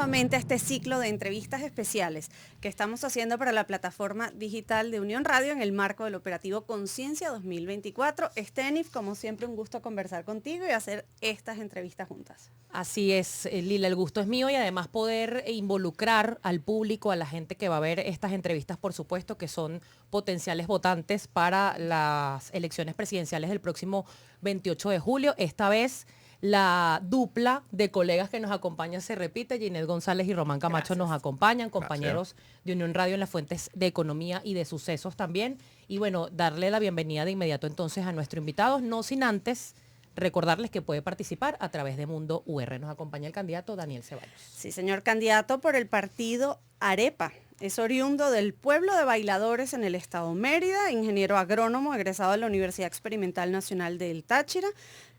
nuevamente a este ciclo de entrevistas especiales que estamos haciendo para la plataforma digital de Unión Radio en el marco del operativo Conciencia 2024. Stenif, como siempre, un gusto conversar contigo y hacer estas entrevistas juntas. Así es, Lila, el gusto es mío y además poder involucrar al público, a la gente que va a ver estas entrevistas, por supuesto, que son potenciales votantes para las elecciones presidenciales del próximo 28 de julio. Esta vez la dupla de colegas que nos acompañan se repite. Ginette González y Román Camacho nos acompañan, compañeros de Unión Radio en las fuentes de economía y de sucesos también. Y bueno, darle la bienvenida de inmediato entonces a nuestro invitado, no sin antes recordarles que puede participar a través de Mundo UR. Nos acompaña el candidato Daniel Ceballos. Sí, señor, candidato por el partido Arepa. Es oriundo del pueblo de Bailadores en el estado Mérida, ingeniero agrónomo, egresado de la Universidad Experimental Nacional del Táchira.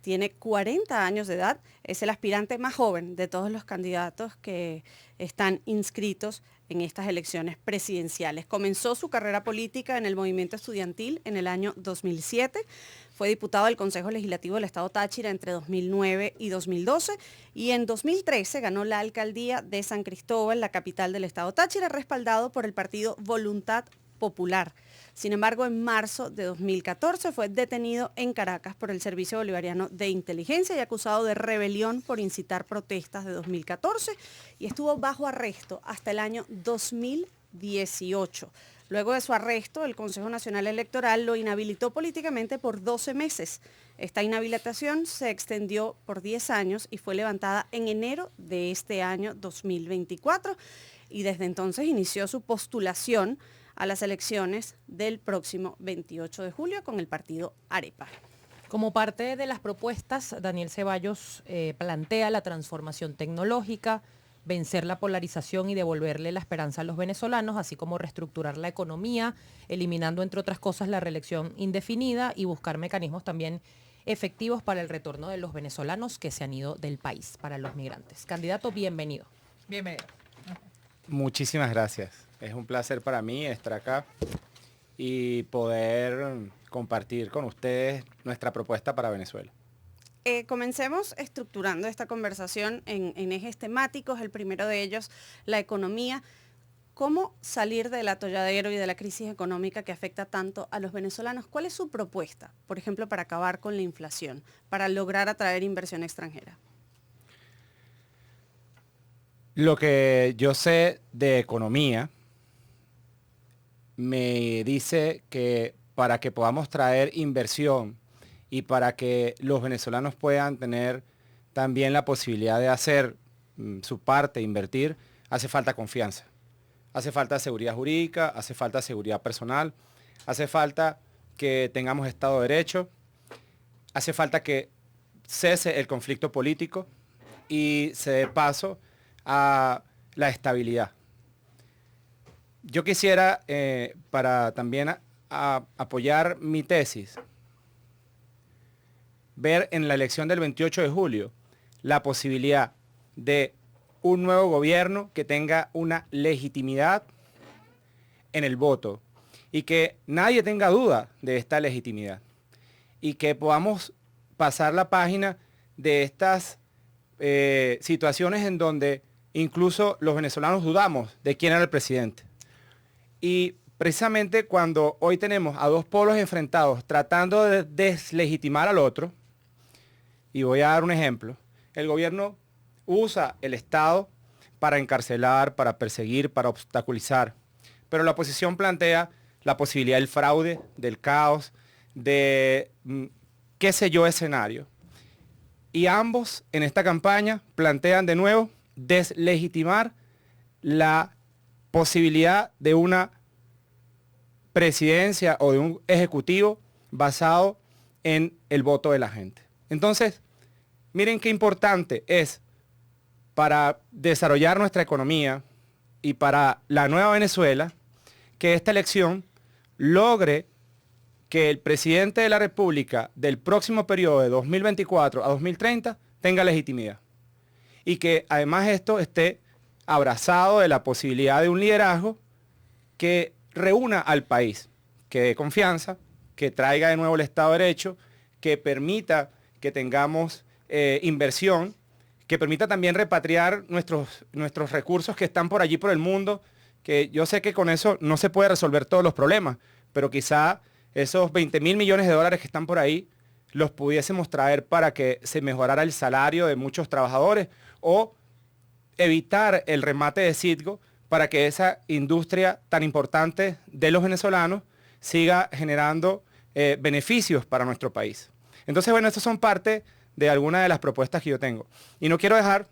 Tiene 40 años de edad, es el aspirante más joven de todos los candidatos que están inscritos en estas elecciones presidenciales. Comenzó su carrera política en el movimiento estudiantil en el año 2007. Fue diputado del Consejo Legislativo del Estado Táchira entre 2009 y 2012 y en 2013 ganó la alcaldía de San Cristóbal, la capital del Estado Táchira, respaldado por el partido Voluntad Popular. Sin embargo, en marzo de 2014 fue detenido en Caracas por el Servicio Bolivariano de Inteligencia y acusado de rebelión por incitar protestas de 2014 y estuvo bajo arresto hasta el año 2018. Luego de su arresto, el Consejo Nacional Electoral lo inhabilitó políticamente por 12 meses. Esta inhabilitación se extendió por 10 años y fue levantada en enero de este año 2024 y desde entonces inició su postulación a las elecciones del próximo 28 de julio con el partido Arepa. Como parte de las propuestas, Daniel Ceballos plantea la transformación tecnológica, vencer la polarización y devolverle la esperanza a los venezolanos, así como reestructurar la economía, eliminando, entre otras cosas, la reelección indefinida y buscar mecanismos también efectivos para el retorno de los venezolanos que se han ido del país, para los migrantes. Candidato, bienvenido. Bienvenido. Muchísimas gracias. Es un placer para mí estar acá y poder compartir con ustedes nuestra propuesta para Venezuela. Comencemos estructurando esta conversación en ejes temáticos. El primero de ellos, la economía. ¿Cómo salir del atolladero y de la crisis económica que afecta tanto a los venezolanos? ¿Cuál es su propuesta, por ejemplo, para acabar con la inflación, para lograr atraer inversión extranjera? Lo que yo sé de economía me dice que para que podamos traer inversión y para que los venezolanos puedan tener también la posibilidad de hacer su parte, invertir, hace falta confianza. Hace falta seguridad jurídica, hace falta seguridad personal, hace falta que tengamos Estado de Derecho, hace falta que cese el conflicto político y se dé paso a la estabilidad. Yo quisiera, para también apoyar mi tesis, ver en la elección del 28 de julio la posibilidad de un nuevo gobierno que tenga una legitimidad en el voto y que nadie tenga duda de esta legitimidad y que podamos pasar la página de estas situaciones en donde incluso los venezolanos dudamos de quién era el presidente. Y precisamente cuando hoy tenemos a dos polos enfrentados tratando de deslegitimar al otro, y voy a dar un ejemplo, el gobierno usa el Estado para encarcelar, para perseguir, para obstaculizar, pero la oposición plantea la posibilidad del fraude, del caos, de qué sé yo escenario. Y ambos en esta campaña plantean de nuevo deslegitimar la posibilidad de una presidencia o de un ejecutivo basado en el voto de la gente. Entonces, miren qué importante es para desarrollar nuestra economía y para la nueva Venezuela que esta elección logre que el presidente de la República del próximo periodo de 2024 a 2030 tenga legitimidad. Y que además esto esté abrazado de la posibilidad de un liderazgo que reúna al país, que dé confianza, que traiga de nuevo el Estado de Derecho, que permita que tengamos inversión, que permita también repatriar nuestros recursos que están por allí por el mundo, que yo sé que con eso no se puede resolver todos los problemas, pero quizá esos 20.000 millones de dólares que están por ahí los pudiésemos traer para que se mejorara el salario de muchos trabajadores o evitar el remate de Citgo para que esa industria tan importante de los venezolanos siga generando beneficios para nuestro país. Entonces, bueno, estas son parte de algunas de las propuestas que yo tengo. Y no quiero dejar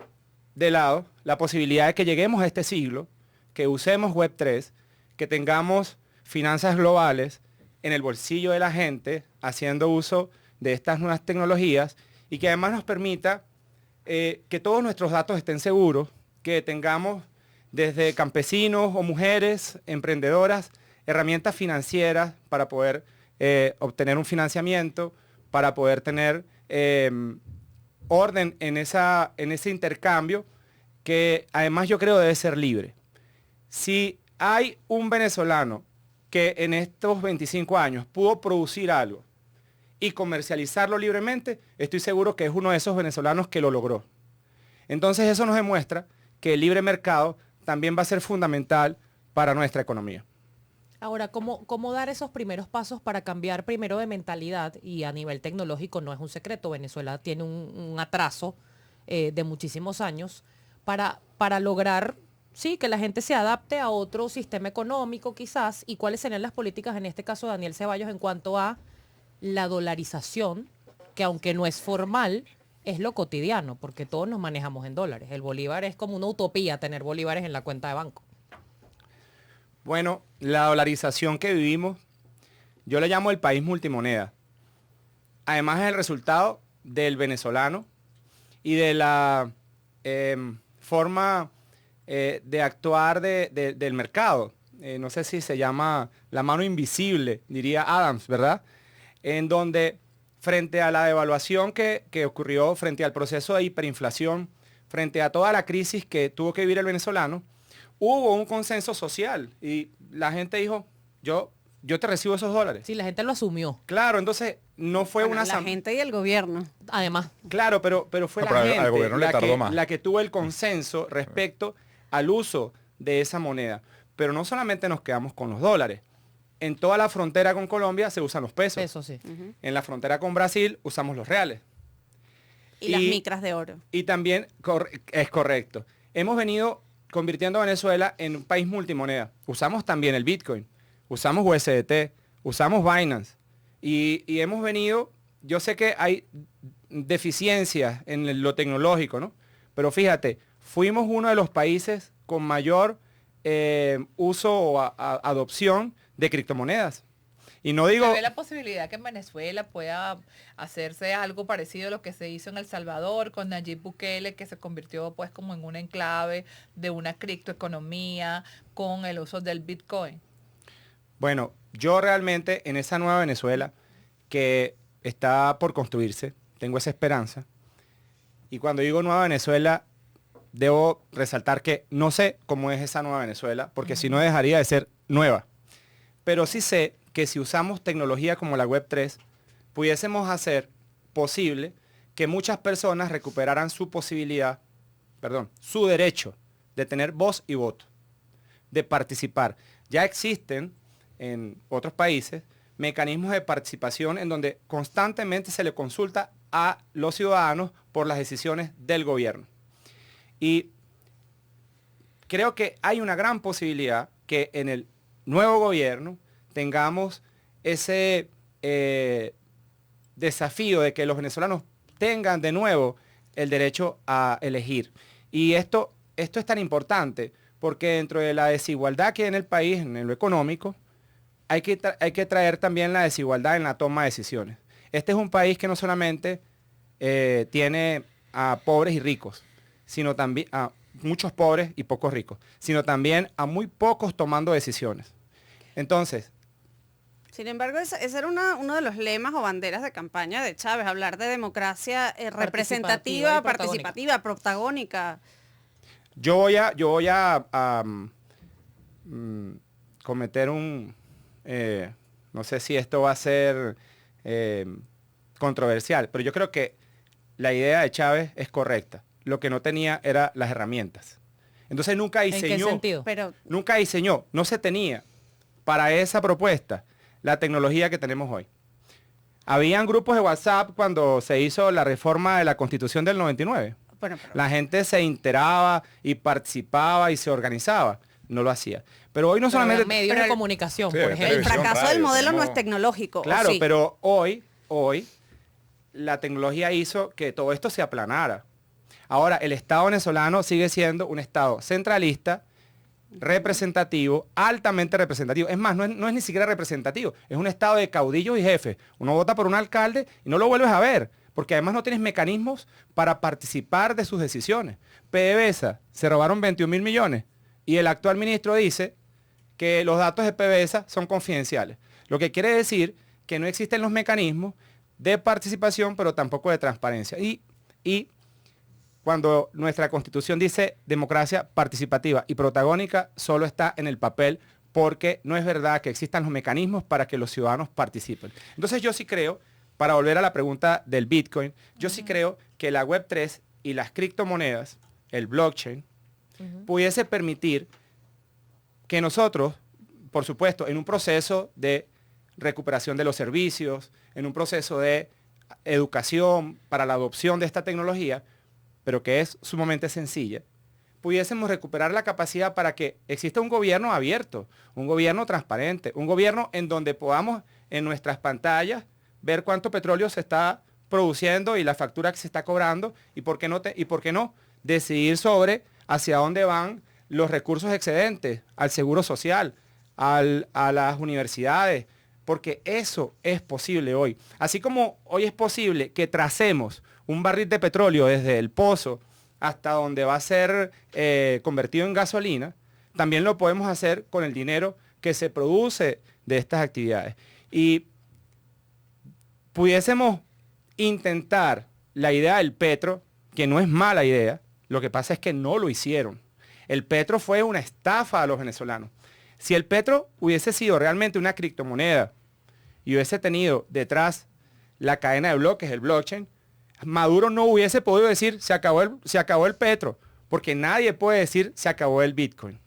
de lado la posibilidad de que lleguemos a este siglo, que usemos Web3, que tengamos finanzas globales en el bolsillo de la gente, haciendo uso de estas nuevas tecnologías y que además nos permita que todos nuestros datos estén seguros, que tengamos desde campesinos o mujeres emprendedoras herramientas financieras para poder obtener un financiamiento, para poder tener orden en ese intercambio que además yo creo debe ser libre. Si hay un venezolano que en estos 25 años pudo producir algo y comercializarlo libremente, estoy seguro que es uno de esos venezolanos que lo logró. Entonces eso nos demuestra que el libre mercado también va a ser fundamental para nuestra economía. Ahora, ¿cómo dar esos primeros pasos para cambiar primero de mentalidad? Y a nivel tecnológico no es un secreto, Venezuela tiene un atraso de muchísimos años para lograr, sí, que la gente se adapte a otro sistema económico quizás, y cuáles serían las políticas, en este caso Daniel Ceballos, en cuanto a la dolarización, que aunque no es formal, es lo cotidiano, porque todos nos manejamos en dólares. El bolívar es como una utopía tener bolívares en la cuenta de banco. Bueno, la dolarización que vivimos, yo le llamo el país multimoneda. Además es el resultado del venezolano y de la forma de actuar del mercado. No sé si se llama la mano invisible, diría Adams, ¿verdad? En donde frente a la devaluación que ocurrió, frente al proceso de hiperinflación, frente a toda la crisis que tuvo que vivir el venezolano, hubo un consenso social y la gente dijo, yo te recibo esos dólares. Sí, la gente lo asumió. Claro, entonces no fue una... La gente y el gobierno. Además. Claro, pero fue No, la pero al gente gobierno le tardó más. la que tuvo el consenso respecto al uso de esa moneda. Pero no solamente nos quedamos con los dólares. En toda la frontera con Colombia se usan los pesos. Eso sí. En la frontera con Brasil usamos los reales. Y las micras de oro. Y también, es correcto, hemos venido convirtiendo a Venezuela en un país multimoneda. Usamos también el Bitcoin, usamos USDT, usamos Binance. Y hemos venido, yo sé que hay deficiencias en lo tecnológico, ¿no? Pero fíjate, fuimos uno de los países con mayor uso o adopción de criptomonedas. Y no digo... ¿Se ve la posibilidad que en Venezuela pueda hacerse algo parecido a lo que se hizo en El Salvador con Nayib Bukele, que se convirtió pues como en un enclave de una criptoeconomía con el uso del Bitcoin? Bueno, yo realmente en esa nueva Venezuela que está por construirse, tengo esa esperanza. Y cuando digo nueva Venezuela, debo resaltar que no sé cómo es esa nueva Venezuela, porque si no dejaría de ser nueva. Pero sí sé que si usamos tecnología como la Web3, pudiésemos hacer posible que muchas personas recuperaran su derecho de tener voz y voto, de participar. Ya existen en otros países mecanismos de participación en donde constantemente se le consulta a los ciudadanos por las decisiones del gobierno. Y creo que hay una gran posibilidad que en el nuevo gobierno tengamos ese desafío de que los venezolanos tengan de nuevo el derecho a elegir. Y esto es tan importante porque dentro de la desigualdad que hay en el país, en lo económico, hay que traer también la desigualdad en la toma de decisiones. Este es un país que no solamente tiene a pobres y ricos, sino también a muchos pobres y pocos ricos, sino también a muy pocos tomando decisiones. Entonces, sin embargo, ese era uno de los lemas o banderas de campaña de Chávez, hablar de democracia representativa, participativa, protagónica. Yo voy a cometer no sé si esto va a ser controversial, pero yo creo que la idea de Chávez es correcta. lo que no tenía era las herramientas. Entonces nunca diseñó. ¿En qué sentido? Pero Nunca diseñó, no se tenía para esa propuesta la tecnología que tenemos hoy. Habían grupos de WhatsApp cuando se hizo la reforma de la Constitución del 99. bueno, pero La gente se enteraba y participaba y se organizaba. No lo hacía. Pero hoy no Pero solamente... los medios pero de el- comunicación, Sí, por el ejemplo. el televisión, fracaso del radio, modelo no es tenemos- tecnológico. ¿o Claro, sí? pero hoy la tecnología hizo que todo esto se aplanara. Ahora, el Estado venezolano sigue siendo un Estado centralista, representativo, altamente representativo. Es más, no es ni siquiera representativo, es un Estado de caudillos y jefes. Uno vota por un alcalde y no lo vuelves a ver, porque además no tienes mecanismos para participar de sus decisiones. PDVSA se robaron 21.000 millones y el actual ministro dice que los datos de PDVSA son confidenciales. Lo que quiere decir que no existen los mecanismos de participación, pero tampoco de transparencia. Y cuando nuestra Constitución dice democracia participativa y protagónica, solo está en el papel, porque no es verdad que existan los mecanismos para que los ciudadanos participen. Entonces yo sí creo, para volver a la pregunta del Bitcoin, yo sí creo que la Web3 y las criptomonedas, el blockchain, pudiese permitir que nosotros, por supuesto, en un proceso de recuperación de los servicios, en un proceso de educación para la adopción de esta tecnología, pero que es sumamente sencilla, pudiésemos recuperar la capacidad para que exista un gobierno abierto, un gobierno transparente, un gobierno en donde podamos en nuestras pantallas ver cuánto petróleo se está produciendo y la factura que se está cobrando y por qué no decidir sobre hacia dónde van los recursos excedentes, al seguro social, a las universidades, porque eso es posible hoy. Así como hoy es posible que tracemos un barril de petróleo desde el pozo hasta donde va a ser convertido en gasolina, también lo podemos hacer con el dinero que se produce de estas actividades. Y pudiésemos intentar la idea del petro, que no es mala idea, lo que pasa es que no lo hicieron. El petro fue una estafa a los venezolanos. Si el petro hubiese sido realmente una criptomoneda y hubiese tenido detrás la cadena de bloques, el blockchain, Maduro no hubiese podido decir se acabó el petro, porque nadie puede decir se acabó el Bitcoin,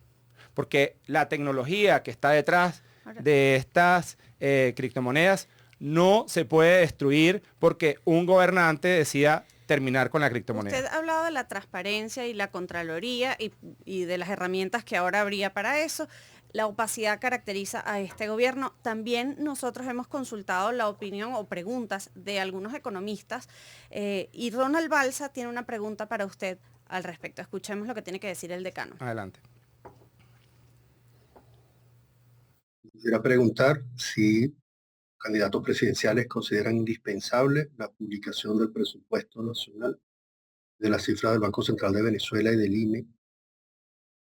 porque la tecnología que está detrás de estas criptomonedas no se puede destruir porque un gobernante decida terminar con la criptomoneda. Usted ha hablado de la transparencia y la Contraloría y de las herramientas que ahora habría para eso. La opacidad caracteriza a este gobierno. También nosotros hemos consultado la opinión o preguntas de algunos economistas y Ronald Balsa tiene una pregunta para usted al respecto. Escuchemos lo que tiene que decir el decano. Adelante. Quisiera preguntar si candidatos presidenciales consideran indispensable la publicación del presupuesto nacional, de las cifras del Banco Central de Venezuela y del INE,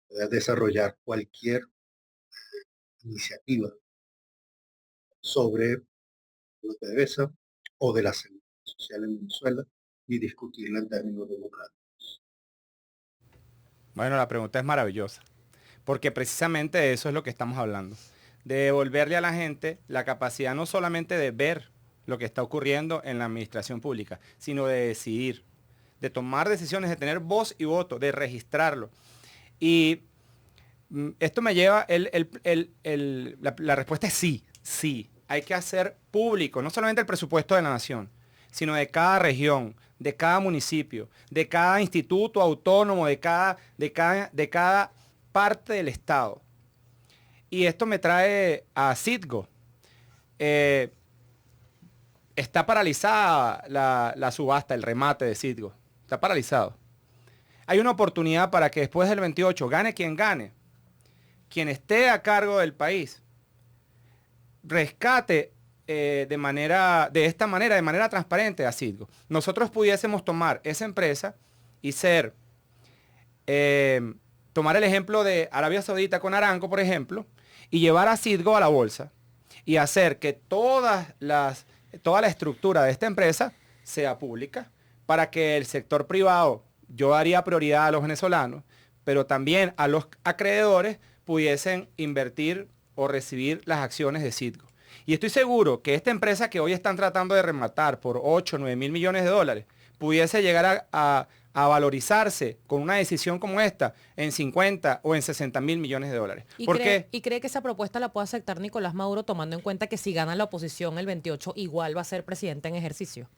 poder desarrollar cualquier iniciativa sobre la PDVSA o de la seguridad social en Venezuela y discutirla en términos democráticos. Bueno, la pregunta es maravillosa, porque precisamente de eso es lo que estamos hablando, de devolverle a la gente la capacidad no solamente de ver lo que está ocurriendo en la administración pública, sino de decidir, de tomar decisiones, de tener voz y voto, de registrarlo. Y esto me lleva, la respuesta es sí, sí. Hay que hacer público, no solamente el presupuesto de la nación, sino de cada región, de cada municipio, de cada instituto autónomo, de cada parte del Estado. Y esto me trae a Citgo. Está paralizada la subasta, el remate de Citgo. Está paralizado. Hay una oportunidad para que después del 28, gane, quien esté a cargo del país, rescate de esta manera, de manera transparente a Citgo. Nosotros pudiésemos tomar esa empresa y tomar el ejemplo de Arabia Saudita con Aramco, por ejemplo, y llevar a Citgo a la bolsa y hacer que toda la estructura de esta empresa sea pública para que el sector privado, yo daría prioridad a los venezolanos, pero también a los acreedores pudiesen invertir o recibir las acciones de Citgo. Y estoy seguro que esta empresa que hoy están tratando de rematar por 8 o 9 mil millones de dólares pudiese llegar a a valorizarse con una decisión como esta en 50 o en 60 mil millones de dólares. ¿Por qué? ¿Y cree que esa propuesta la puede aceptar Nicolás Maduro tomando en cuenta que si gana la oposición el 28 igual va a ser presidente en ejercicio?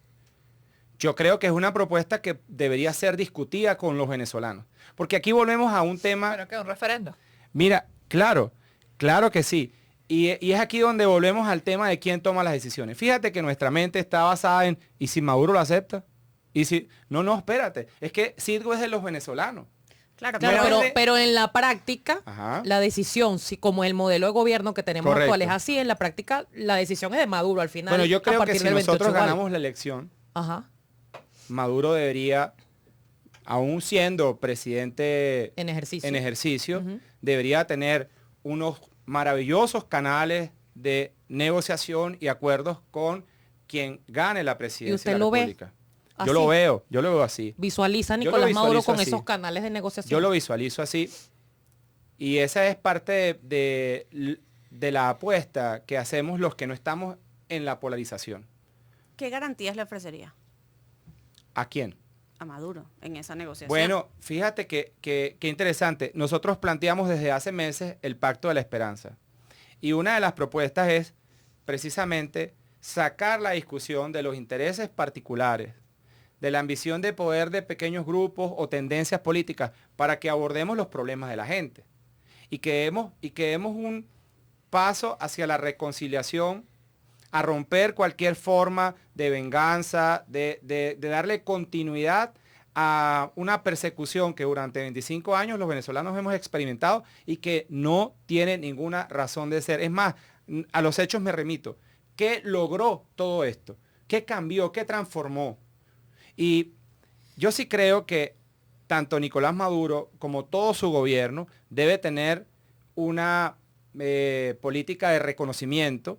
Yo creo que es una propuesta que debería ser discutida con los venezolanos. Porque aquí volvemos a un tema... ¿Pero qué? ¿Un referendo? Mira, claro que sí. Y es aquí donde volvemos al tema de quién toma las decisiones. Fíjate que nuestra mente está basada en, ¿y si Maduro lo acepta? Y si, no, espérate. Es que Citgo es de los venezolanos. Claro, Claro, pero pero en la práctica, Ajá. la decisión, si como el modelo de gobierno que tenemos Correcto. actual es así, en la práctica la decisión es de Maduro al final. Bueno, yo a creo que partir si del 28 nosotros igual. ganamos la elección, Ajá, Maduro debería, aún siendo presidente en ejercicio. Ujú. debería tener unos maravillosos canales de negociación y acuerdos con quien gane la presidencia usted de la lo ve República. así. Yo lo veo así. Visualiza a Yo lo Nicolás Maduro visualizo con así. esos canales de negociación. Yo lo visualizo así. Y esa es parte de la apuesta que hacemos los que no estamos en la polarización. ¿qué garantías le ofrecería ¿A quién? a Maduro en esa negociación? Bueno, fíjate que interesante. Nosotros planteamos desde hace meses el Pacto de la Esperanza. Y una de las propuestas es precisamente sacar la discusión de los intereses particulares, de la ambición de poder de pequeños grupos o tendencias políticas para que abordemos los problemas de la gente. Y que demos un paso hacia la reconciliación, a romper cualquier forma de venganza, de darle continuidad a una persecución que durante 25 años los venezolanos hemos experimentado y que no tiene ninguna razón de ser. Es más, a los hechos me remito. ¿Qué logró todo esto? ¿Qué cambió? ¿Qué transformó? Y yo sí creo que tanto Nicolás Maduro como todo su gobierno debe tener una política de reconocimiento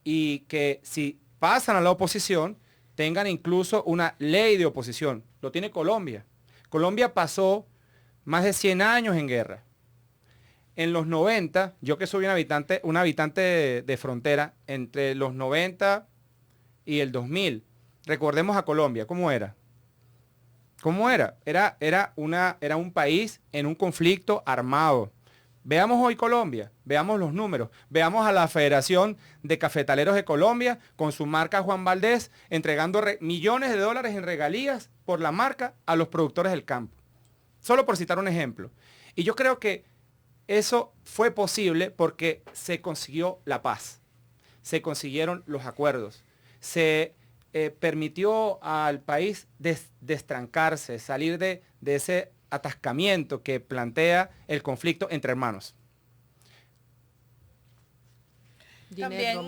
y que si pasan a la oposición tengan incluso una ley de oposición. Lo tiene Colombia. Colombia pasó más de 100 años en guerra. En los 90, yo que soy un habitante de frontera, entre los 90 y el 2000, recordemos a Colombia, ¿cómo era? ¿Cómo era? Era un país en un conflicto armado. Veamos hoy Colombia, veamos los números, veamos a la Federación de Cafetaleros de Colombia con su marca Juan Valdés entregando millones de dólares en regalías por la marca a los productores del campo. Solo por citar un ejemplo. Y yo creo que eso fue posible porque se consiguió la paz, se consiguieron los acuerdos, se permitió al país destrancarse, salir de ese atascamiento que plantea el conflicto entre hermanos. También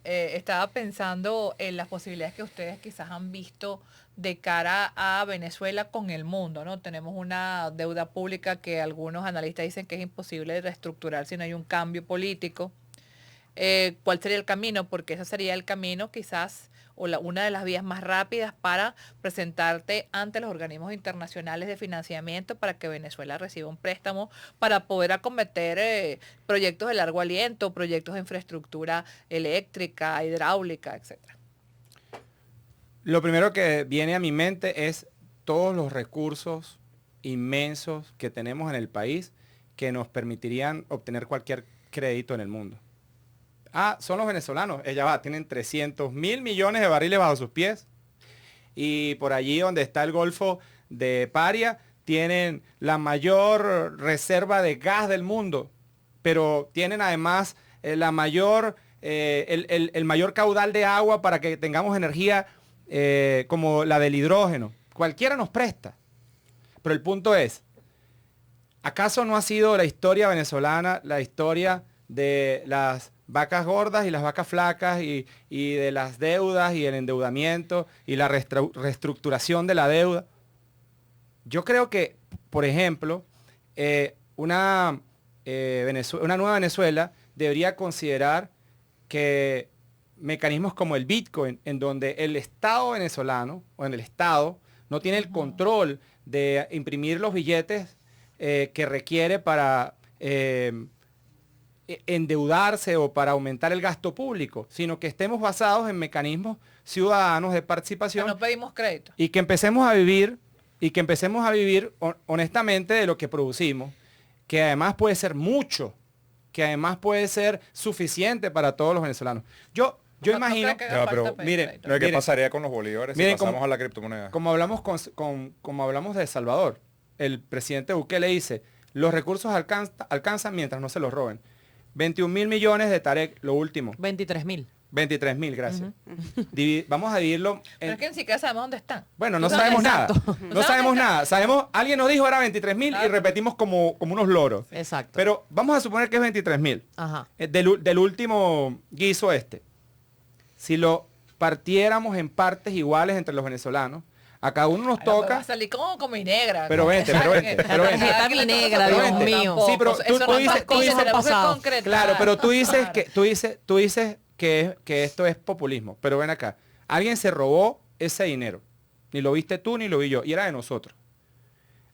estaba pensando en las posibilidades que ustedes quizás han visto de cara a Venezuela con el mundo, ¿no? Tenemos una deuda pública que algunos analistas dicen que es imposible de reestructurar si no hay un cambio político. ¿Cuál sería el camino? Porque ese sería el camino quizás una de las vías más rápidas para presentarte ante los organismos internacionales de financiamiento para que Venezuela reciba un préstamo para poder acometer proyectos de largo aliento, proyectos de infraestructura eléctrica, hidráulica, etc. Lo primero que viene a mi mente es todos los recursos inmensos que tenemos en el país que nos permitirían obtener cualquier crédito en el mundo. Son los venezolanos, tienen 300.000 millones de barriles bajo sus pies. Y por allí donde está el Golfo de Paria, tienen la mayor reserva de gas del mundo. Pero tienen además el mayor caudal de agua para que tengamos energía como la del hidrógeno. Cualquiera nos presta. Pero el punto es, ¿acaso no ha sido la historia venezolana la historia de las vacas gordas y las vacas flacas y de las deudas y el endeudamiento y la reestructuración de la deuda? Yo creo que, por ejemplo, una nueva Venezuela debería considerar que mecanismos como el Bitcoin, en donde el Estado venezolano o en el Estado no tiene el control de imprimir los billetes que requiere para endeudarse o para aumentar el gasto público, sino que estemos basados en mecanismos ciudadanos de participación. No pedimos crédito. Y que empecemos a vivir y que empecemos a vivir honestamente de lo que producimos, que además puede ser mucho, que además puede ser suficiente para todos los venezolanos. Yo imagino, miren, ¿qué pasaría con los bolívares si pasamos a la criptomoneda? Como hablamos como hablamos de El Salvador, el presidente Bukele dice, los recursos alcanzan mientras no se los roben. 21 mil millones de Tarek, lo último. 23.000. 23.000, gracias. Vamos a dividirlo. Pero es que ni siquiera sabemos dónde están. Bueno, no sabemos nada. No sabemos nada. Alguien nos dijo era 23.000 y repetimos como unos loros. Exacto. Pero vamos a suponer que es 23.000. Ajá. Del último guiso este. Si lo partiéramos en partes iguales entre los venezolanos, a cada uno nos toca. Va a salir como mi negra. Pero vente. Tarjeta mi negra, Dios mío. Sí, pero tú dices, claro, pero tú dices que esto es populismo. Pero ven acá, alguien se robó ese dinero. Ni lo viste tú, ni lo vi yo. Y era de nosotros.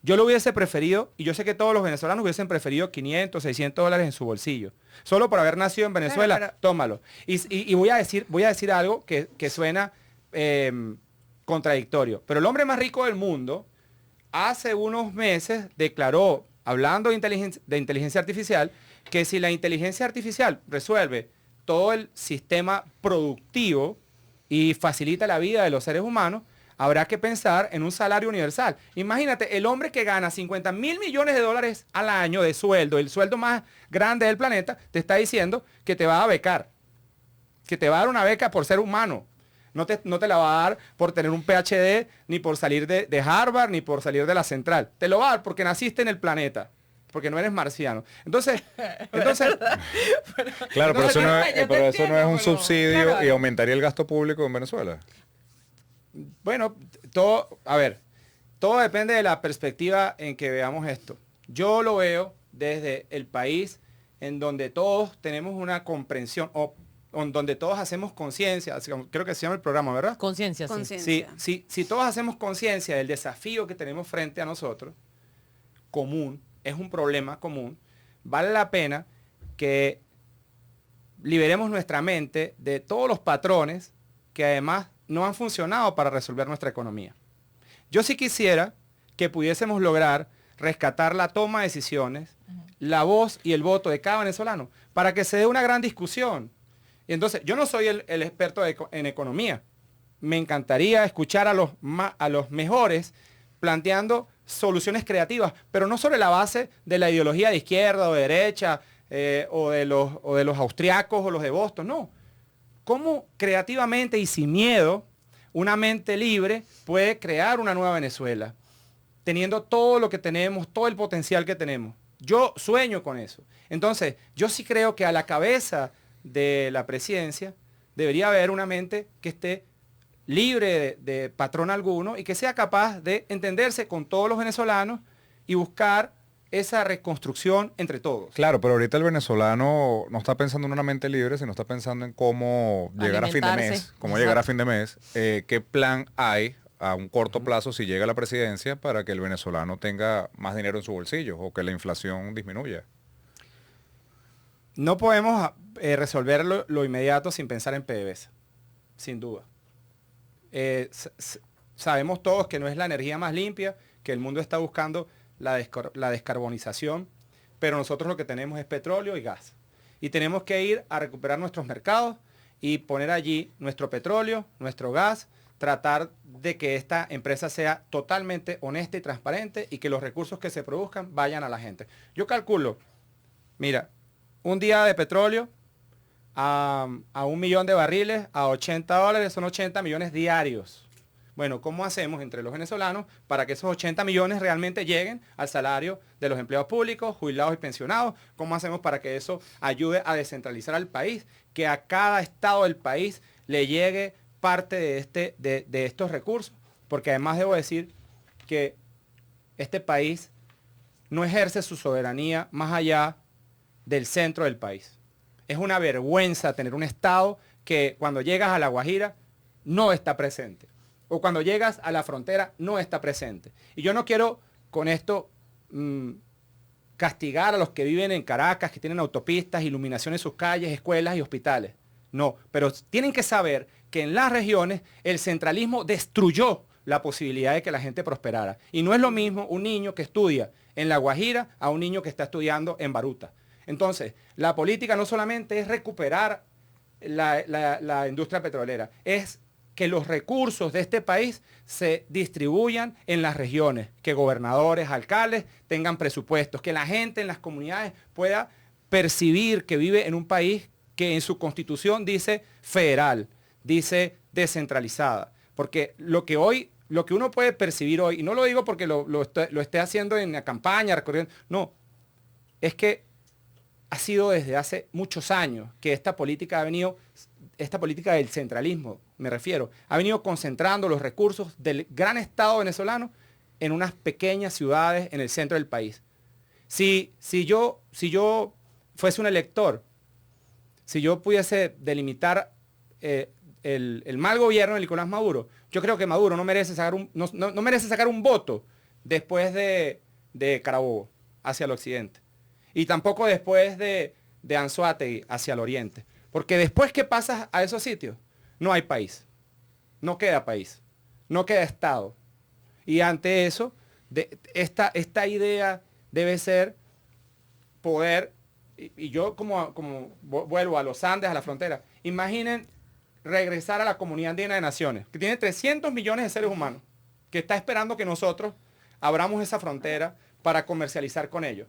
Yo lo hubiese preferido, y yo sé que todos los venezolanos hubiesen preferido 500, 600 dólares en su bolsillo. Solo por haber nacido en Venezuela, pero tómalo. Y voy a decir algo que suena contradictorio. Pero el hombre más rico del mundo, hace unos meses, declaró, hablando de inteligencia artificial, que si la inteligencia artificial resuelve todo el sistema productivo y facilita la vida de los seres humanos, habrá que pensar en un salario universal. Imagínate, el hombre que gana 50 mil millones de dólares al año de sueldo, el sueldo más grande del planeta, te está diciendo que te va a becar, que te va a dar una beca por ser humano. No te la va a dar por tener un PhD, ni por salir de Harvard, ni por salir de la central. Te lo va a dar porque naciste en el planeta, porque no eres marciano. Entonces claro, pero eso no es un subsidio, claro, y aumentaría el gasto público en Venezuela. Bueno, todo depende de la perspectiva en que veamos esto. Yo lo veo desde el país en donde todos tenemos una comprensión, o donde todos hacemos conciencia, creo que se llama el programa, ¿verdad? Conciencia, sí. Si todos hacemos conciencia del desafío que tenemos frente a nosotros, común, es un problema común, vale la pena que liberemos nuestra mente de todos los patrones que además no han funcionado para resolver nuestra economía. Yo sí quisiera que pudiésemos lograr rescatar la toma de decisiones, la voz y el voto de cada venezolano, para que se dé una gran discusión. Y entonces, yo no soy el experto en economía. Me encantaría escuchar a los mejores planteando soluciones creativas, pero no sobre la base de la ideología de izquierda o de derecha, o de los austriacos o los de Boston, no. ¿Cómo creativamente y sin miedo una mente libre puede crear una nueva Venezuela? Teniendo todo lo que tenemos, todo el potencial que tenemos. Yo sueño con eso. Entonces, yo sí creo que a la cabeza de la presidencia debería haber una mente que esté libre de patrón alguno y que sea capaz de entenderse con todos los venezolanos y buscar esa reconstrucción entre todos. Claro, pero ahorita el venezolano no está pensando en una mente libre, sino está pensando en cómo llegar a fin de mes. Cómo llegar a fin de mes. ¿Qué plan hay a un corto plazo si llega a la presidencia para que el venezolano tenga más dinero en su bolsillo o que la inflación disminuya? No podemos resolver lo inmediato sin pensar en PDVSA, sin duda. Sabemos todos que no es la energía más limpia, que el mundo está buscando la descarbonización, pero nosotros lo que tenemos es petróleo y gas. Y tenemos que ir a recuperar nuestros mercados y poner allí nuestro petróleo, nuestro gas, tratar de que esta empresa sea totalmente honesta y transparente y que los recursos que se produzcan vayan a la gente. Yo calculo, mira, un día de petróleo a 1 millón de barriles, a $80, son 80 millones diarios. Bueno, ¿cómo hacemos entre los venezolanos para que esos 80 millones realmente lleguen al salario de los empleados públicos, jubilados y pensionados? ¿Cómo hacemos para que eso ayude a descentralizar al país? Que a cada estado del país le llegue parte de estos recursos. Porque además debo decir que este país no ejerce su soberanía más allá del centro del país. Es una vergüenza tener un estado que cuando llegas a La Guajira no está presente. O cuando llegas a la frontera no está presente. Y yo no quiero con esto castigar a los que viven en Caracas, que tienen autopistas, iluminación en sus calles, escuelas y hospitales. No, pero tienen que saber que en las regiones el centralismo destruyó la posibilidad de que la gente prosperara. Y no es lo mismo un niño que estudia en La Guajira a un niño que está estudiando en Baruta. Entonces, la política no solamente es recuperar la industria petrolera, es que los recursos de este país se distribuyan en las regiones, que gobernadores, alcaldes tengan presupuestos, que la gente en las comunidades pueda percibir que vive en un país que en su constitución dice federal, dice descentralizada. Porque lo que uno puede percibir hoy, y no lo digo porque lo esté haciendo en la campaña, recorriendo, no, es que ha sido desde hace muchos años que esta política del centralismo, me refiero, ha venido concentrando los recursos del gran Estado venezolano en unas pequeñas ciudades en el centro del país. Si yo fuese un elector, si yo pudiese delimitar el mal gobierno de Nicolás Maduro, yo creo que Maduro no merece sacar un voto después de Carabobo hacia el occidente. Y tampoco después de Anzoátegui hacia el oriente. Porque después que pasas a esos sitios, no hay país. No queda país. No queda Estado. Y ante eso, esta idea debe ser poder, y yo como vuelvo a los Andes, a la frontera, imaginen regresar a la Comunidad Andina de Naciones, que tiene 300 millones de seres humanos, que está esperando que nosotros abramos esa frontera para comercializar con ellos.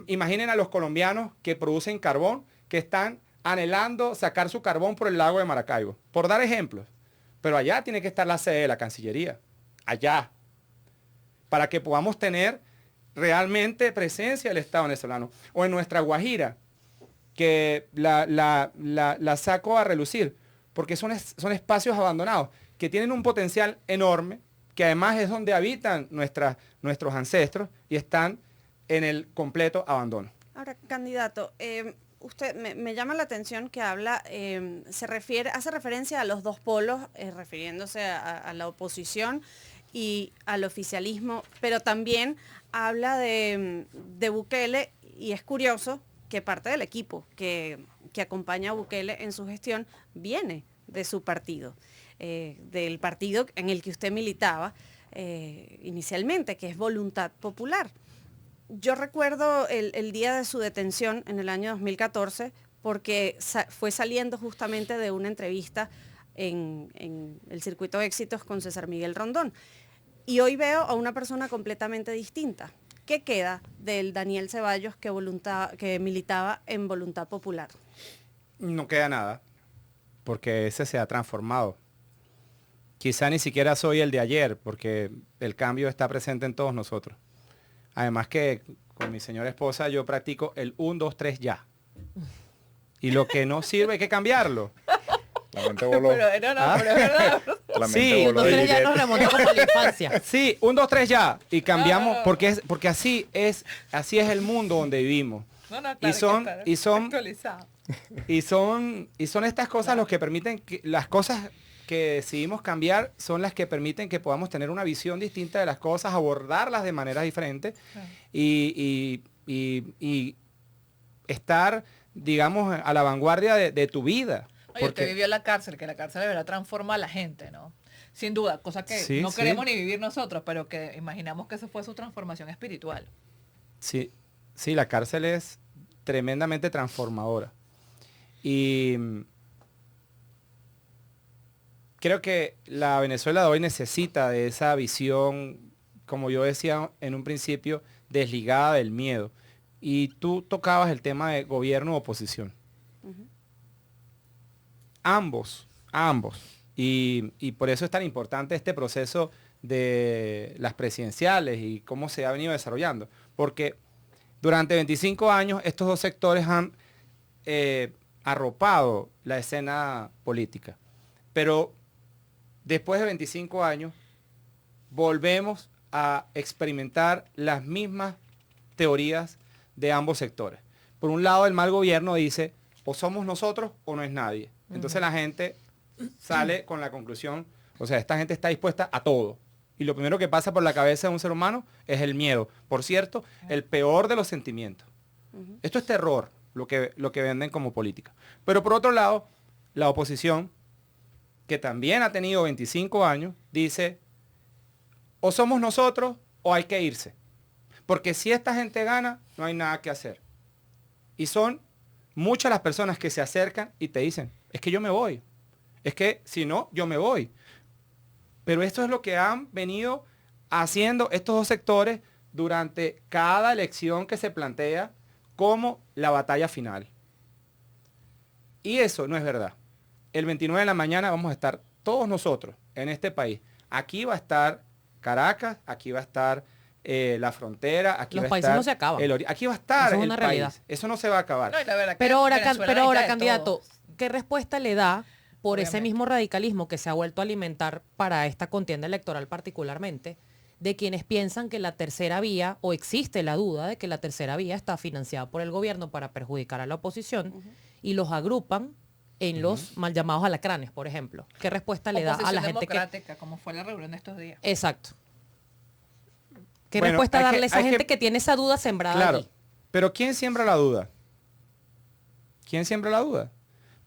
Imaginen a los colombianos que producen carbón, que están anhelando sacar su carbón por el lago de Maracaibo, por dar ejemplos. Pero allá tiene que estar la sede de la Cancillería, allá, para que podamos tener realmente presencia del Estado venezolano. O en nuestra Guajira, que la saco a relucir, porque son espacios abandonados, que tienen un potencial enorme, que además es donde habitan nuestros ancestros y están en el completo abandono. Ahora, candidato, usted me llama la atención que hace referencia a los dos polos, refiriéndose a la oposición y al oficialismo, pero también habla de Bukele, y es curioso que parte del equipo que acompaña a Bukele en su gestión viene de su partido, del partido en el que usted militaba inicialmente, que es Voluntad Popular. Yo recuerdo el día de su detención en el año 2014 porque fue saliendo justamente de una entrevista en el Circuito de Éxitos con César Miguel Rondón. Y hoy veo a una persona completamente distinta. ¿Qué queda del Daniel Ceballos que militaba en Voluntad Popular? No queda nada, porque ese se ha transformado. Quizá ni siquiera soy el de ayer, porque el cambio está presente en todos nosotros. Además que con mi señora esposa yo practico el 1, 2, 3 ya. Y lo que no sirve hay que cambiarlo. La mente voló. Pero es verdad. Sí, 1, 2, 3 ya nos remontó como a la infancia. Sí, 1, 2, 3 ya. Y cambiamos, porque así es el mundo donde vivimos. No, claro, y son actualizado. Y son estas cosas los que permiten las cosas que decidimos cambiar son las que permiten que podamos tener una visión distinta de las cosas, abordarlas de manera diferente y estar, digamos, a la vanguardia de tu vida. Oye, usted vivió en la cárcel, que la cárcel de verdad transforma a la gente, ¿no? Sin duda, cosa que no queremos ni vivir nosotros, pero que imaginamos que eso fue su transformación espiritual. Sí, la cárcel es tremendamente transformadora. Y creo que la Venezuela de hoy necesita de esa visión, como yo decía en un principio, desligada del miedo. Y tú tocabas el tema de gobierno u oposición. Ambos. Y por eso es tan importante este proceso de las presidenciales y cómo se ha venido desarrollando. Porque durante 25 años estos dos sectores han arropado la escena política. Pero después de 25 años, volvemos a experimentar las mismas teorías de ambos sectores. Por un lado, el mal gobierno dice, o somos nosotros o no es nadie. Entonces la gente sale con la conclusión, o sea, esta gente está dispuesta a todo. Y lo primero que pasa por la cabeza de un ser humano es el miedo. Por cierto, el peor de los sentimientos. Esto es terror, lo que venden como política. Pero por otro lado, la oposición, que también ha tenido 25 años, dice, o somos nosotros o hay que irse. Porque si esta gente gana, no hay nada que hacer. Y son muchas las personas que se acercan y te dicen, es que yo me voy. Es que si no, yo me voy. Pero esto es lo que han venido haciendo estos dos sectores durante cada elección que se plantea como la batalla final. Y eso no es verdad. El 29 de la mañana vamos a estar todos nosotros en este país. Aquí va a estar Caracas, aquí va a estar la frontera, aquí los va a países estar no se acaban. aquí va a estar Eso es el una país. realidad. Eso no se va a acabar. No, y la verdad que Pero ahora, Venezuela candidato, necesita de todos. ¿qué respuesta le da por ese Obviamente. mismo radicalismo que se ha vuelto a alimentar para esta contienda electoral particularmente, de quienes piensan que la tercera vía, o existe la duda de que la tercera vía está financiada por el gobierno para perjudicar a la oposición, y los agrupan en los mal llamados alacranes, por ejemplo? ¿Qué respuesta le da a Oposición la gente que... democrática, como fue la reunión de estos días. Exacto. ¿Qué Bueno, respuesta hay darle que- a esa hay que- gente que tiene esa duda sembrada Claro, allí? pero ¿quién siembra la duda? ¿Quién siembra la duda?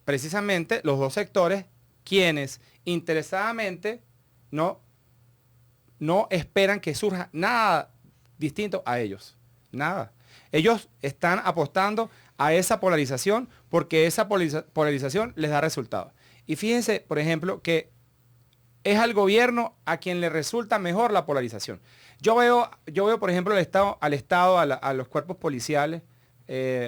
Precisamente los dos sectores quienes interesadamente no esperan que surja nada distinto a ellos. Nada. Ellos están apostando a esa polarización porque esa polarización les da resultados. Y fíjense, por ejemplo, que es al gobierno a quien le resulta mejor la polarización. Yo veo, por ejemplo, al Estado, a los cuerpos policiales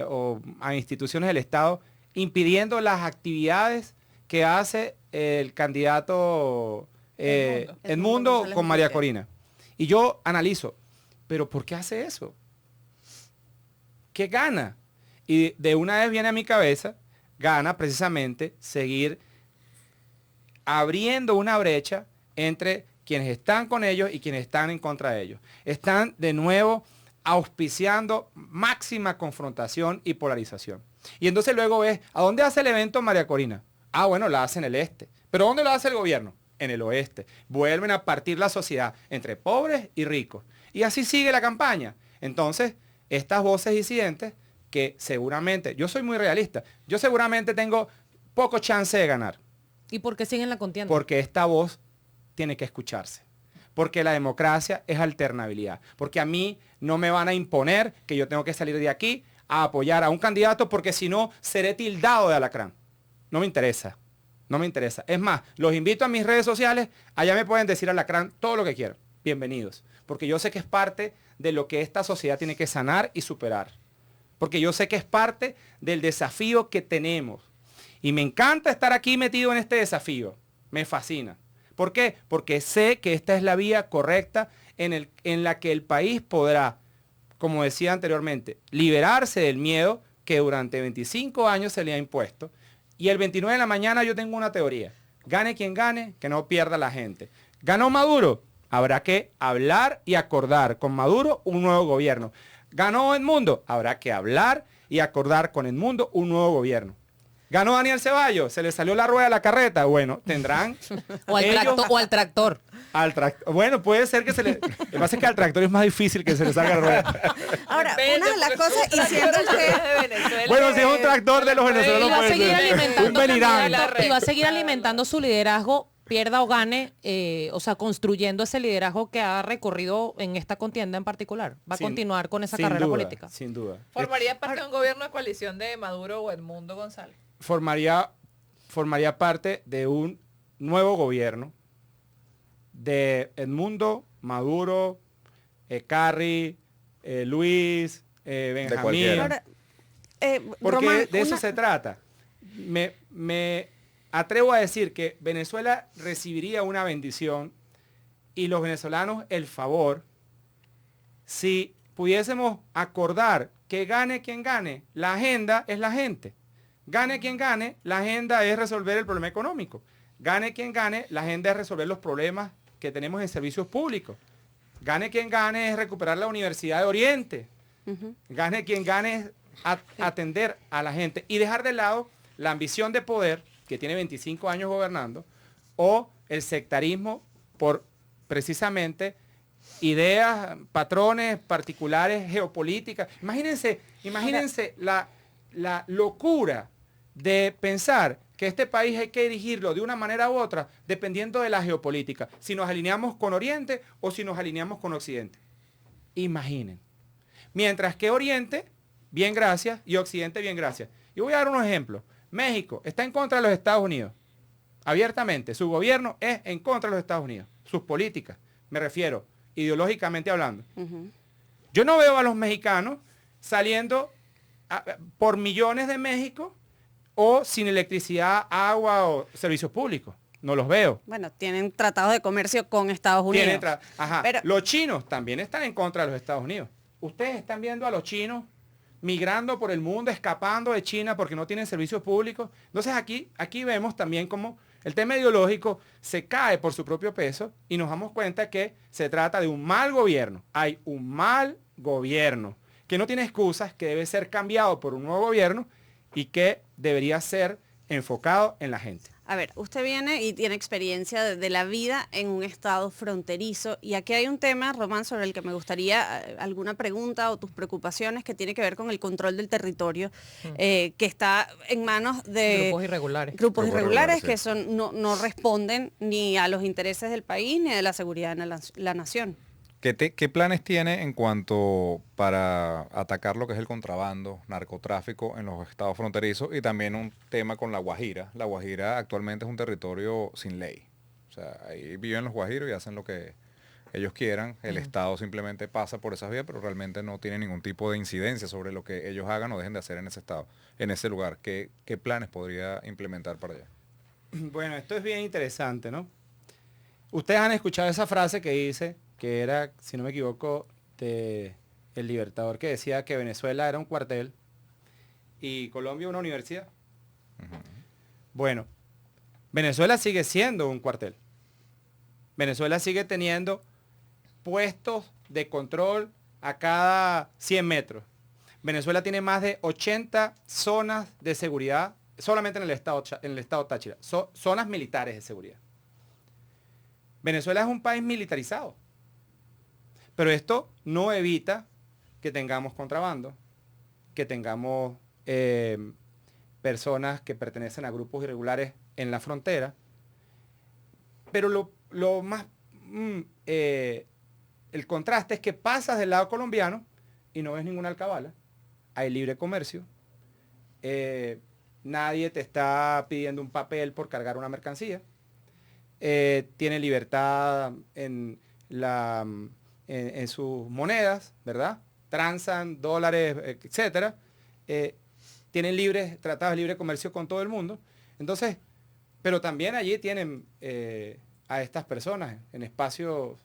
o a instituciones del Estado, impidiendo las actividades que hace el candidato Edmundo González con María Enrique. Corina. Y yo analizo, ¿pero por qué hace eso? ¿Qué gana? Y de una vez viene a mi cabeza, gana precisamente seguir abriendo una brecha entre quienes están con ellos y quienes están en contra de ellos. Están de nuevo auspiciando máxima confrontación y polarización. Y entonces luego ves, ¿a dónde hace el evento María Corina? Ah, bueno, la hace en el este. ¿Pero dónde lo hace el gobierno? En el oeste. Vuelven a partir la sociedad entre pobres y ricos. Y así sigue la campaña. Entonces, estas voces disidentes que seguramente, yo soy muy realista, yo seguramente tengo poco chance de ganar. ¿Y por qué siguen la contienda? Porque esta voz tiene que escucharse. Porque la democracia es alternabilidad. Porque a mí no me van a imponer que yo tengo que salir de aquí a apoyar a un candidato porque si no seré tildado de alacrán. No me interesa. No me interesa. Es más, los invito a mis redes sociales. Allá me pueden decir alacrán todo lo que quieran. Bienvenidos. Porque yo sé que es parte de lo que esta sociedad tiene que sanar y superar. Porque yo sé que es parte del desafío que tenemos. Y me encanta estar aquí metido en este desafío. Me fascina. ¿Por qué? Porque sé que esta es la vía correcta en la que el país podrá, como decía anteriormente, liberarse del miedo que durante 25 años se le ha impuesto. Y el 29 de la mañana yo tengo una teoría. Gane quien gane, que no pierda la gente. ¿Ganó Maduro? Habrá que hablar y acordar con Maduro un nuevo gobierno. ¿Ganó Edmundo? Habrá que hablar y acordar con Edmundo un nuevo gobierno. ¿Ganó Daniel Ceballos? ¿Se le salió la rueda de la carreta? Bueno, tendrán... O al tractor. Bueno, puede ser que se le... Lo que pasa es que al tractor es más difícil que se le salga la rueda. Ahora, Depende, una de las porque cosas, es un y siendo tractor usted... de Venezuela, Bueno, si es un tractor de los venezolanos Y va a puede seguir ser. alimentando, Un Belirán. y va a seguir alimentando su liderazgo, pierda o gane, o sea, construyendo ese liderazgo que ha recorrido en esta contienda en particular. Va a Sin- continuar con esa sin carrera duda, política. Sin duda. ¿Formaría parte de un gobierno de coalición de Maduro o Edmundo González? Formaría parte de un nuevo gobierno de Edmundo, Maduro, Carri, Luis, Benjamín. cualquiera. Ahora, Porque Román, de eso una- se trata. Me atrevo a decir que Venezuela recibiría una bendición y los venezolanos el favor si pudiésemos acordar que gane quien gane, la agenda es la gente. Gane quien gane, la agenda es resolver el problema económico. Gane quien gane, la agenda es resolver los problemas que tenemos en servicios públicos. Gane quien gane es recuperar la Universidad de Oriente. Gane quien gane es atender a la gente y dejar de lado la ambición de poder que tiene 25 años gobernando o el sectarismo por precisamente ideas, patrones particulares, geopolíticas. Imagínense la locura de pensar que este país hay que dirigirlo de una manera u otra dependiendo de la geopolítica, si nos alineamos con Oriente o si nos alineamos con Occidente. Imaginen. Mientras que Oriente, bien gracias, y Occidente, bien gracias. Y voy a dar unos ejemplos. México está en contra de los Estados Unidos. Abiertamente, su gobierno es en contra de los Estados Unidos. Sus políticas, me refiero, ideológicamente hablando. Yo no veo a los mexicanos saliendo por millones de México o sin electricidad, agua o servicios públicos. No los veo. Bueno, tienen tratados de comercio con Estados Unidos. Pero los chinos también están en contra de los Estados Unidos. Ustedes están viendo a los chinos migrando por el mundo, escapando de China porque no tienen servicios públicos. Entonces aquí vemos también cómo el tema ideológico se cae por su propio peso y nos damos cuenta que se trata de un mal gobierno. Hay un mal gobierno que no tiene excusas, que debe ser cambiado por un nuevo gobierno y que debería ser enfocado en la gente. A ver, usted viene y tiene experiencia de la vida en un estado fronterizo y aquí hay un tema, Román, sobre el que me gustaría alguna pregunta o tus preocupaciones que tiene que ver con el control del territorio que está en manos de grupos irregulares que son, no responden ni a los intereses del país ni de la seguridad de la nación. ¿Qué planes tiene en cuanto para atacar lo que es el contrabando, narcotráfico en los estados fronterizos y también un tema con La Guajira? La Guajira actualmente es un territorio sin ley. O sea, ahí viven los guajiros y hacen lo que ellos quieran. El Estado simplemente pasa por esas vías, pero realmente no tiene ningún tipo de incidencia sobre lo que ellos hagan o dejen de hacer en ese estado, en ese lugar. ¿Qué planes podría implementar para allá? Bueno, esto es bien interesante, ¿no? Ustedes han escuchado esa frase que dice, que era, si no me equivoco, de El Libertador, que decía que Venezuela era un cuartel y Colombia una universidad. Bueno, Venezuela sigue siendo un cuartel. Venezuela sigue teniendo puestos de control a cada 100 metros. Venezuela tiene más de 80 zonas de seguridad solamente en el estado Táchira. Zonas militares de seguridad. Venezuela es un país militarizado. Pero esto no evita que tengamos contrabando, que tengamos personas que pertenecen a grupos irregulares en la frontera. Pero lo más, el contraste es que pasas del lado colombiano y no ves ninguna alcabala. Hay libre comercio. Nadie te está pidiendo un papel por cargar una mercancía. Tiene libertad en sus monedas, ¿verdad? Transan dólares, etcétera. Tienen tratados de libre comercio con todo el mundo. Entonces, pero también allí tienen a estas personas en espacios,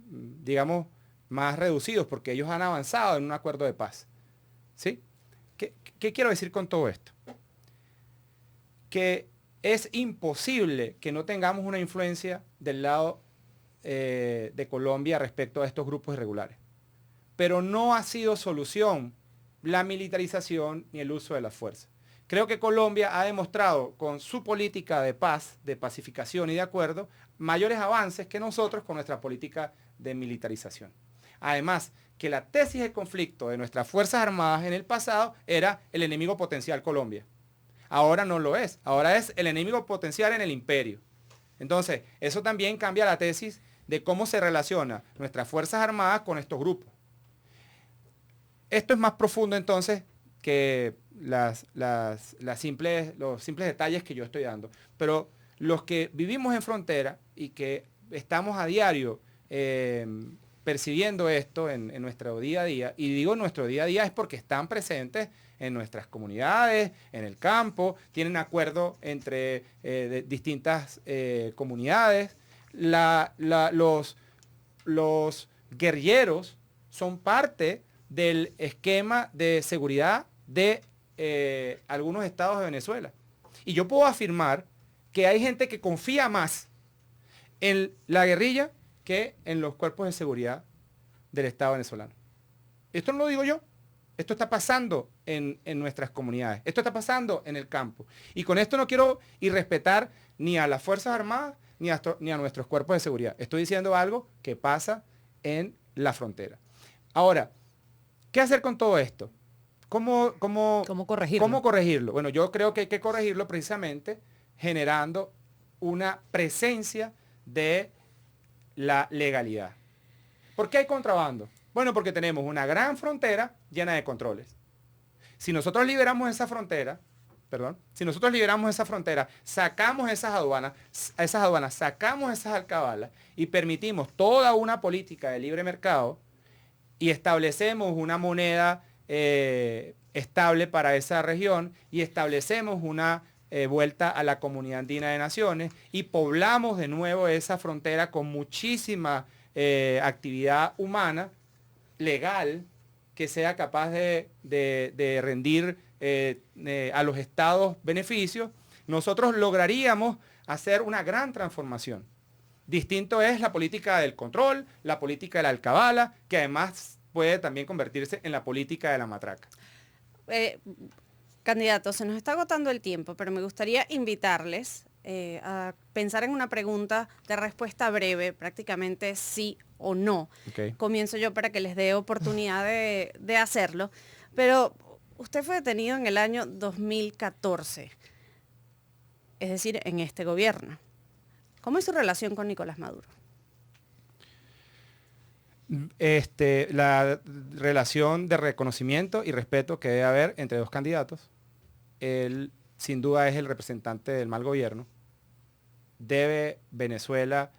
digamos, más reducidos, porque ellos han avanzado en un acuerdo de paz. ¿Sí? ¿Qué quiero decir con todo esto? Que es imposible que no tengamos una influencia del lado de Colombia respecto a estos grupos irregulares. Pero no ha sido solución la militarización ni el uso de la fuerza. Creo que Colombia ha demostrado con su política de paz, de pacificación y de acuerdo, mayores avances que nosotros con nuestra política de militarización. Además, que la tesis de conflicto de nuestras Fuerzas Armadas en el pasado era el enemigo potencial Colombia. Ahora no lo es. Ahora es el enemigo potencial en el imperio. Entonces, eso también cambia la tesis de cómo se relaciona nuestras Fuerzas Armadas con estos grupos. Esto es más profundo entonces que los simples detalles que yo estoy dando. Pero los que vivimos en frontera y que estamos a diario percibiendo esto en nuestro día a día, y digo nuestro día a día es porque están presentes en nuestras comunidades, en el campo, tienen acuerdo entre distintas comunidades. Los guerrilleros son parte del esquema de seguridad de algunos estados de Venezuela. Y yo puedo afirmar que hay gente que confía más en la guerrilla que en los cuerpos de seguridad del Estado venezolano. Esto no lo digo yo. Esto está pasando en nuestras comunidades. Esto está pasando en el campo. Y con esto no quiero irrespetar ni a las Fuerzas Armadas ni a nuestros cuerpos de seguridad. Estoy diciendo algo que pasa en la frontera. Ahora, ¿qué hacer con todo esto? ¿Cómo corregirlo? ¿Cómo corregirlo? Bueno, yo creo que hay que corregirlo precisamente generando una presencia de la legalidad. ¿Por qué hay contrabando? Bueno, porque tenemos una gran frontera llena de controles. Si nosotros liberamos esa frontera, sacamos esas aduanas, sacamos esas alcabalas y permitimos toda una política de libre mercado y establecemos una moneda estable para esa región y establecemos una vuelta a la Comunidad Andina de Naciones y poblamos de nuevo esa frontera con muchísima actividad humana, legal, que sea capaz de rendir a los estados beneficios, nosotros lograríamos hacer una gran transformación. Distinto es la política del control, la política de la alcabala, que además puede también convertirse en la política de la matraca. Candidato, se nos está agotando el tiempo, pero me gustaría invitarles a pensar en una pregunta de respuesta breve, prácticamente sí o no. Okay. Comienzo yo para que les dé oportunidad de hacerlo, pero usted fue detenido en el año 2014, es decir, en este gobierno. ¿Cómo es su relación con Nicolás Maduro? La relación de reconocimiento y respeto que debe haber entre dos candidatos. Él sin duda es el representante del mal gobierno. Debe Venezuela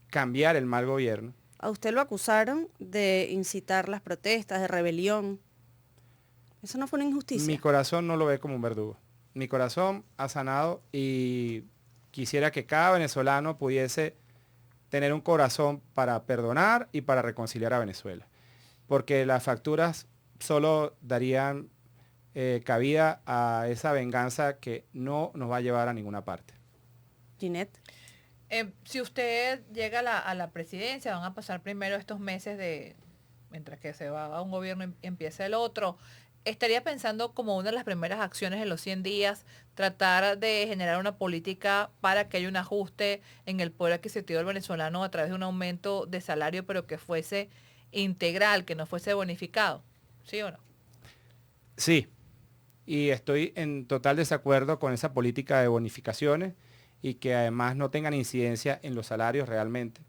cambiar el mal gobierno. A usted lo acusaron de incitar las protestas, de rebelión. ¿Eso no fue una injusticia? Mi corazón no lo ve como un verdugo. Mi corazón ha sanado y quisiera que cada venezolano pudiese tener un corazón para perdonar y para reconciliar a Venezuela. Porque las facturas solo darían cabida a esa venganza que no nos va a llevar a ninguna parte. Ginette. Si usted llega a la presidencia, van a pasar primero estos meses mientras que se va a un gobierno y empieza el otro, estaría pensando como una de las primeras acciones en los 100 días, tratar de generar una política para que haya un ajuste en el poder adquisitivo del venezolano a través de un aumento de salario, pero que fuese integral, que no fuese bonificado. ¿Sí o no? Sí, y estoy en total desacuerdo con esa política de bonificaciones y que además no tengan incidencia en los salarios realmente.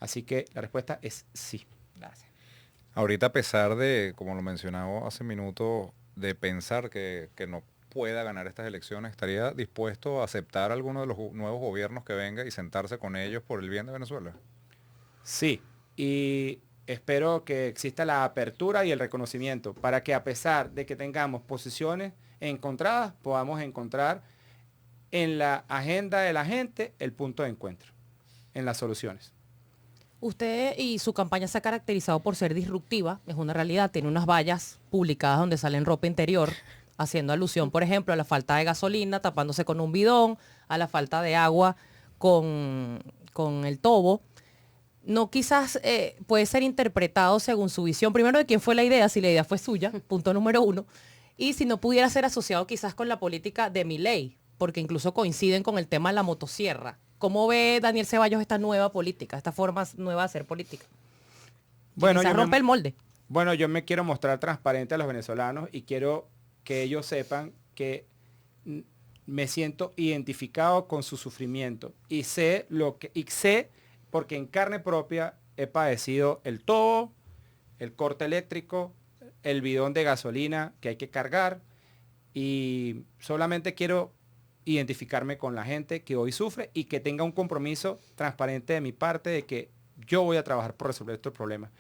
Así que la respuesta es sí. Gracias. Ahorita, a pesar de, como lo mencionaba hace minutos, de pensar que no pueda ganar estas elecciones, ¿estaría dispuesto a aceptar alguno de los nuevos gobiernos que venga y sentarse con ellos por el bien de Venezuela? Sí, y espero que exista la apertura y el reconocimiento para que, a pesar de que tengamos posiciones encontradas, podamos encontrar en la agenda de la gente el punto de encuentro, en las soluciones. Usted y su campaña se ha caracterizado por ser disruptiva, es una realidad, tiene unas vallas publicadas donde salen ropa interior, haciendo alusión, por ejemplo, a la falta de gasolina, tapándose con un bidón, a la falta de agua con el tobo. No, quizás puede ser interpretado según su visión, primero de quién fue la idea, si la idea fue suya, punto número uno, y si no pudiera ser asociado quizás con la política de Milei, porque incluso coinciden con el tema de la motosierra. ¿Cómo ve Daniel Ceballos esta nueva política, esta forma nueva de hacer política? Bueno, quizás rompe el molde. Bueno, yo me quiero mostrar transparente a los venezolanos y quiero que ellos sepan que me siento identificado con su sufrimiento y sé porque en carne propia he padecido el tobo, el corte eléctrico, el bidón de gasolina que hay que cargar, y solamente quiero identificarme con la gente que hoy sufre y que tenga un compromiso transparente de mi parte de que yo voy a trabajar por resolver estos problemas.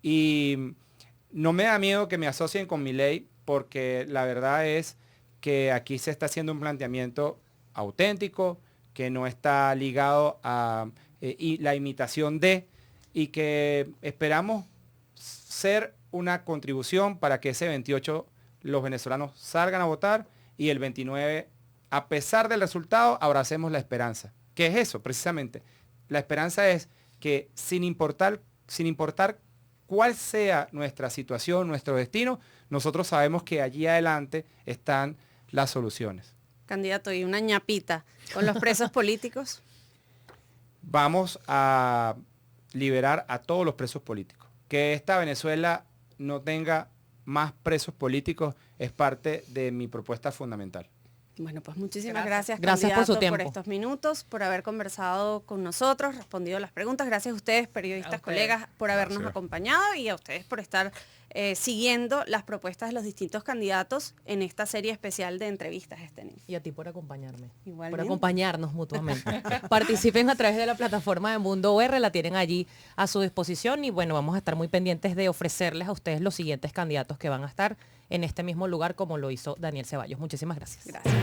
Y no me da miedo que me asocien con Milei, porque la verdad es que aquí se está haciendo un planteamiento auténtico, que no está ligado a la imitación de, y que esperamos ser una contribución para que ese 28 los venezolanos salgan a votar y el 29, a pesar del resultado, abracemos la esperanza. ¿Qué es eso? Precisamente, la esperanza es que sin importar cuál sea nuestra situación, nuestro destino, nosotros sabemos que allí adelante están las soluciones. Candidato, y una ñapita con los presos políticos. Vamos a liberar a todos los presos políticos. Que esta Venezuela no tenga más presos políticos es parte de mi propuesta fundamental. Bueno, pues muchísimas gracias Gracias por su candidato, tiempo. por estos minutos, por haber conversado con nosotros, respondido las preguntas. Gracias a ustedes, periodistas, colegas, por habernos acompañado y a ustedes por estar siguiendo las propuestas de los distintos candidatos en esta serie especial de entrevistas, Estenis. Y a ti por acompañarme. Igualmente. Por acompañarnos mutuamente. Participen a través de la plataforma de Mundo UR, la tienen allí a su disposición y bueno, vamos a estar muy pendientes de ofrecerles a ustedes los siguientes candidatos que van a estar en este mismo lugar como lo hizo Daniel Ceballos. Muchísimas gracias. Gracias.